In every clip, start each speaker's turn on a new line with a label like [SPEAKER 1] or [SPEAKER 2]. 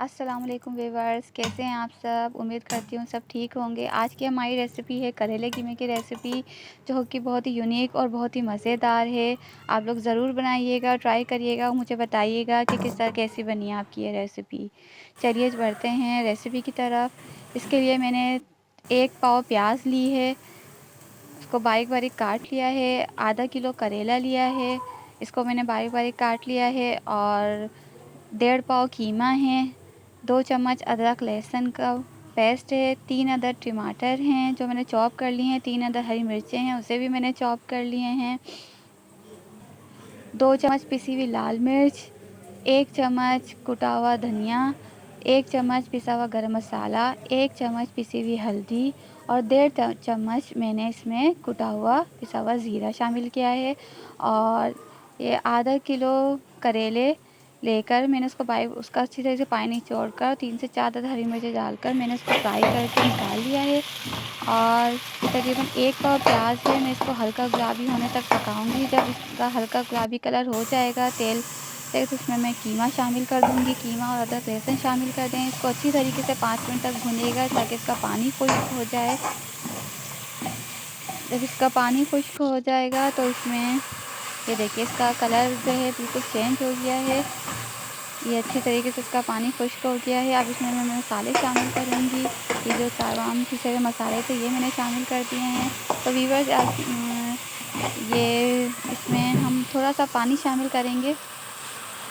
[SPEAKER 1] अस्सलाम वालेकुम व्यूअर्स, कैसे हैं आप सब। उम्मीद करती हूँ सब ठीक होंगे। आज की हमारी रेसिपी है करेले कीमे की रेसिपी, जो कि बहुत ही यूनिक और बहुत ही मज़ेदार है। आप लोग ज़रूर बनाइएगा, ट्राई करिएगा, मुझे बताइएगा कि किस तरह कैसी बनी है आपकी ये रेसिपी। चलिए बढ़ते हैं रेसिपी की तरफ। इसके लिए मैंने 1 पाव प्याज ली है, उसको बारीक बारीक काट लिया है। आधा किलो करेला लिया है, इसको मैंने बारीक बारीक काट लिया है। और 1.5 पाव कीमा है। 2 चम्मच अदरक लहसुन का पेस्ट है। 3 अदद टमाटर हैं जो मैंने चॉप कर लिए हैं। 3 अदद हरी मिर्चें हैं, उसे भी मैंने चॉप कर लिए हैं। 2 चम्मच पिसी हुई लाल मिर्च, 1 चम्मच कुटा हुआ धनिया, 1 चम्मच पिसा हुआ गरम मसाला, 1 चम्मच पिसी हुई हल्दी और 1.5 चम्मच मैंने इसमें कुटा हुआ पिसा हुआ ज़ीरा शामिल किया है। और ये आधा किलो करेले लेकर मैंने उसका अच्छी तरह से पानी निचोड़कर 3 से 4 अदद हरी मिर्ची डालकर मैंने उसको फ्राई करके निकाल लिया है। और तकरीबन 1 पाव प्याज है, मैं इसको हल्का गुलाबी होने तक पकाऊंगी। जब इसका हल्का गुलाबी कलर हो जाएगा तेल से, तो इसमें मैं कीमा शामिल कर दूंगी। कीमा और अदरक लहसुन शामिल कर दें। इसको अच्छी तरीके से 5 मिनट तक भुनिएगा ताकि इसका पानी खुश्क हो जाए। जब इसका पानी खुश्क हो जाएगा तो इसमें ये देखिए इसका कलर जो है बिल्कुल चेंज हो गया है। ये अच्छी तरीके से इसका पानी खुश्क हो गया है। अब इसमें मैं मसाले शामिल करूँगी। ये जो तमाम पिसे हुए मसाले थे ये मैंने शामिल कर दिए हैं। तो व्यूअर्स ये इसमें हम थोड़ा सा पानी शामिल करेंगे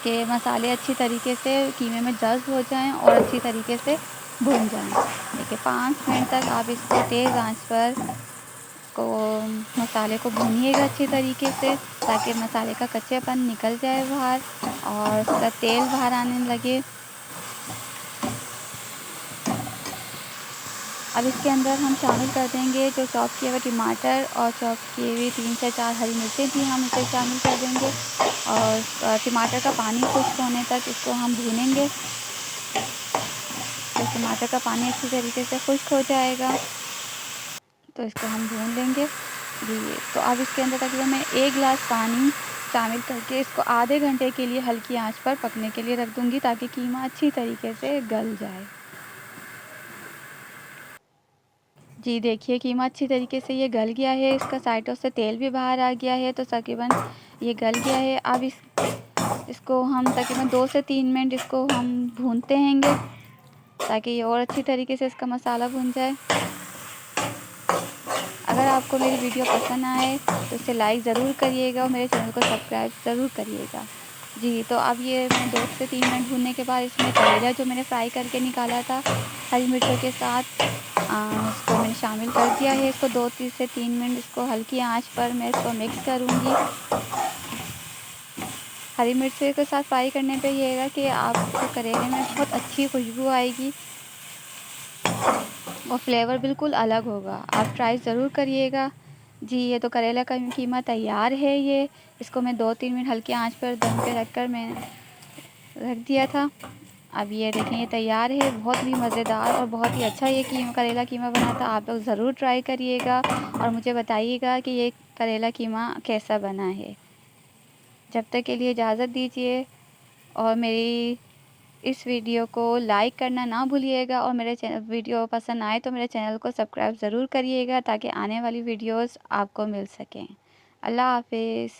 [SPEAKER 1] कि मसाले अच्छी तरीके से कीमे में जज़्ब हो जाएं और अच्छी तरीके से भुन जाएं। देखिए 5 मिनट तक आप इसको तेज़ आंच पर को मसाले को भूनिएगा अच्छी तरीके से, ताकि मसाले का कच्चापन निकल जाए बाहर और उसका तेल बाहर आने लगे। अब इसके अंदर हम शामिल कर देंगे जो चॉप किए हुए टमाटर और चॉप किए हुए 3 से 4 हरी मिर्चें थी, हम इसे शामिल कर देंगे। और टमाटर का पानी खुश्क होने तक इसको हम भूनेंगे। तो टमाटर का पानी अच्छी तरीके से खुश्क हो जाएगा तो इसको हम भून लेंगे जी। तो अब इसके अंदर तकरीबन मैं 1 गिलास पानी शामिल करके इसको आधे घंटे के लिए हल्की आंच पर पकने के लिए रख दूंगी, ताकि कीमा अच्छी तरीके से गल जाए। जी देखिए कीमा अच्छी तरीके से ये गल गया है, इसका साइडों से तेल भी बाहर आ गया है, तो तकरीबन ये गल गया है। अब इसको हम तकरीबन 2 से 3 मिनट इसको हम भूनते रहेंगे, ताकि ये और अच्छी तरीके से इसका मसाला भुन जाए। अगर आपको मेरी वीडियो पसंद आए तो इसे लाइक ज़रूर करिएगा और मेरे चैनल को सब्सक्राइब ज़रूर करिएगा जी। तो अब ये मैं 2 से 3 मिनट भूनने के बाद इसमें करेला जो मैंने फ्राई करके निकाला था हरी मिर्चों के साथ, इसको मैंने शामिल कर दिया है। इसको 2 से 3 मिनट इसको हल्की आंच पर मैं इसको मिक्स करूँगी। हरी मिर्चों के साथ फ्राई करने पे ये है कि आपको करेले में बहुत अच्छी खुशबू आएगी और फ्लेवर बिल्कुल अलग होगा। आप ट्राई ज़रूर करिएगा जी। ये तो करेला का कीमा तैयार है। ये इसको मैं 2-3 मिनट हल्की आंच पर दम पे रखकर मैं रख दिया था। अब ये देखें ये तैयार है। बहुत ही मज़ेदार और बहुत ही अच्छा ये करेला कीमा बना था। आप लोग ज़रूर ट्राई करिएगा और मुझे बताइएगा कि ये करेला कीमा कैसा बना है। जब तक के लिए इजाज़त दीजिए और मेरी इस वीडियो को लाइक करना ना भूलिएगा। और मेरे वीडियो पसंद आए तो मेरे चैनल को सब्सक्राइब ज़रूर करिएगा, ताकि आने वाली वीडियोस आपको मिल सकें। अल्लाह हाफ़िज़।